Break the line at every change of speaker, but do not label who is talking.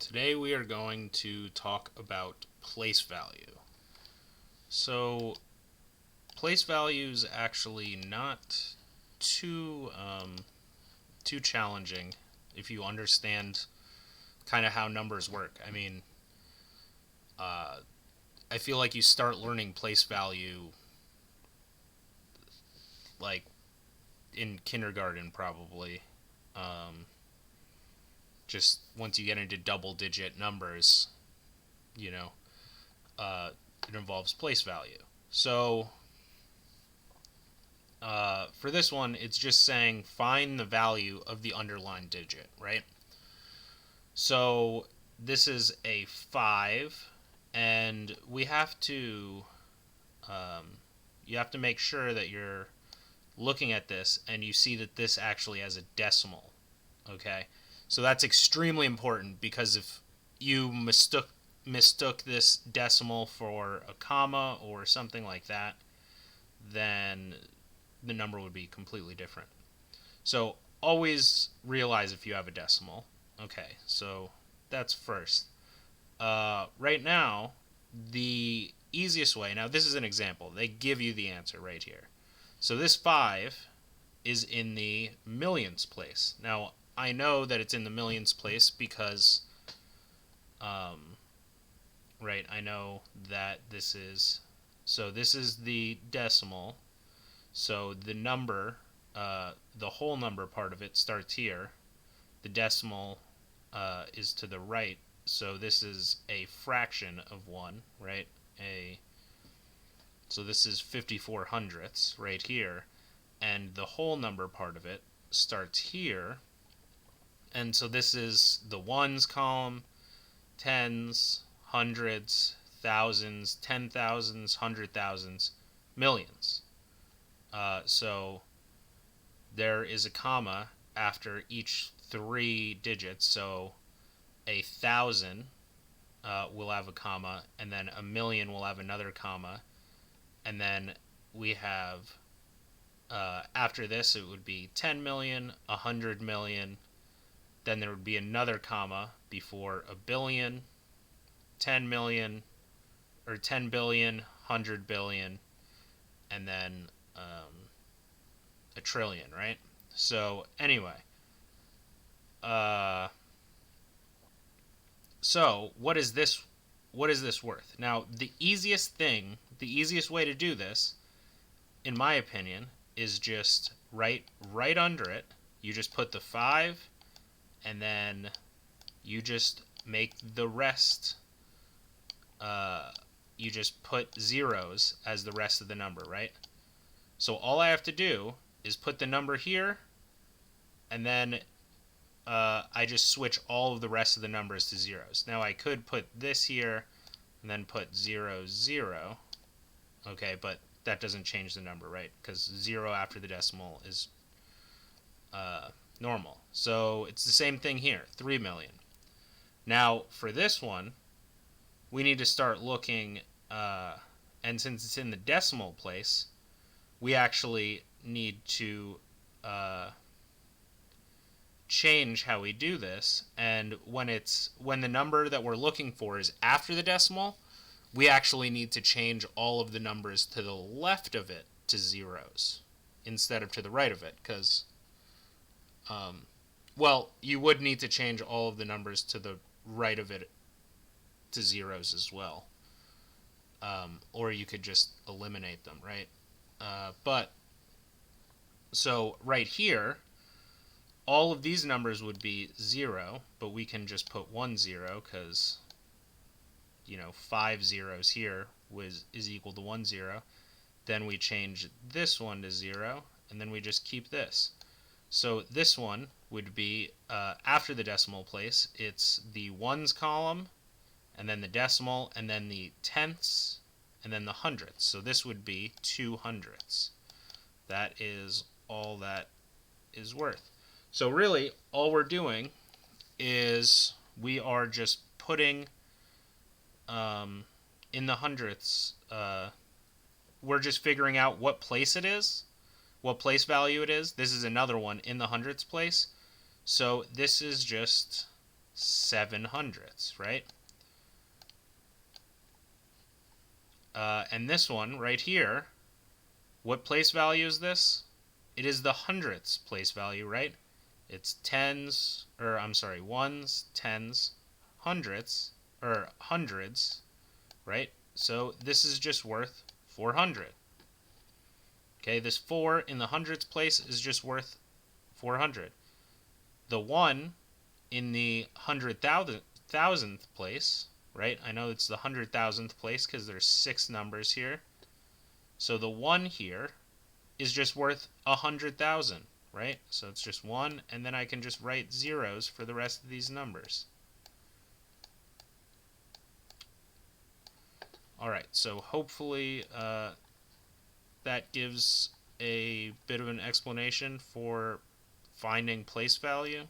Today we are going to talk about place value. So, place value is actually not too challenging if you understand kind of how numbers work. I feel like you start learning place value like in kindergarten probably. Um, just once you get into double-digit numbers, you know, it involves place value. So for this one, it's just saying find the value of the underlying digit, right? So this is a 5, and we have to, you have to make sure that you're looking at this and you see that this actually has a decimal, okay? So that's extremely important because if you mistook this decimal for a comma or something like that, then the number would be completely different. So always realize if you have a decimal. Okay, so that's first. Right now, the easiest way, now this is an example, they give you the answer right here. So this 5 is in the millions place. Now, I know that it's in the millions place because, right, I know that this is the decimal. So the number, the whole number part of it starts here. The decimal is to the right. So this is a fraction of 1, right? So this is 54 hundredths right here. And the whole number part of it starts here. And so this is the ones column, tens, hundreds, thousands, 10,000s, 100,000s, millions. So there is a comma after each 3 digits. So a 1,000 will have a comma, and then a million will have another comma, and then we have after this it would be 10 million, 100 million, then there would be another comma before a billion, 10 million, or 10 billion, 100 billion, and then a trillion, right? So anyway, so what is this? What is this worth? Now, the easiest way to do this, in my opinion, is just right under it. You just put the 5, and then you just make the rest. You just put zeros as the rest of the number, right? So all I have to do is put the number here, and then I just switch all of the rest of the numbers to zeros. Now I could put this here and then put 0, 0. Okay, but that doesn't change the number, right? Because 0 after the decimal is normal. So it's the same thing here, 3 million. Now for this one, we need to start looking, and since it's in the decimal place, we actually need to change how we do this, and when the number that we're looking for is after the decimal, we actually need to change all of the numbers to the left of it to zeros instead of to the right of it, because well, you would need to change all of the numbers to the right of it to zeros as well, or you could just eliminate them, right? But so right here, all of these numbers would be 0, but we can just put 1 0 because, 5 zeros here is equal to 1 0. Then we change this one to 0, and then we just keep this. So this one would be, after the decimal place, it's the ones column, and then the decimal, and then the tenths, and then the hundredths. So this would be 2 hundredths. That is all that is worth. So really, all we're doing is we are just putting in the hundredths, we're just figuring out what place it is, what place value it is. This is another one in the hundredths place. So this is just 7/100ths, right? And this one right here, what place value is this? It is the hundredths place value, right? It's tens, or I'm sorry, ones, tens, hundredths, or hundreds, right? So this is just worth 400. Okay, this 4 in the hundredths place is just worth 400. The 1 in the 100,000th place, right? I know it's the 100,000th place because there's 6 numbers here. So the 1 here is just worth 100,000, right? So it's just 1, and then I can just write zeros for the rest of these numbers. Alright, so hopefully that gives a bit of an explanation for finding place value.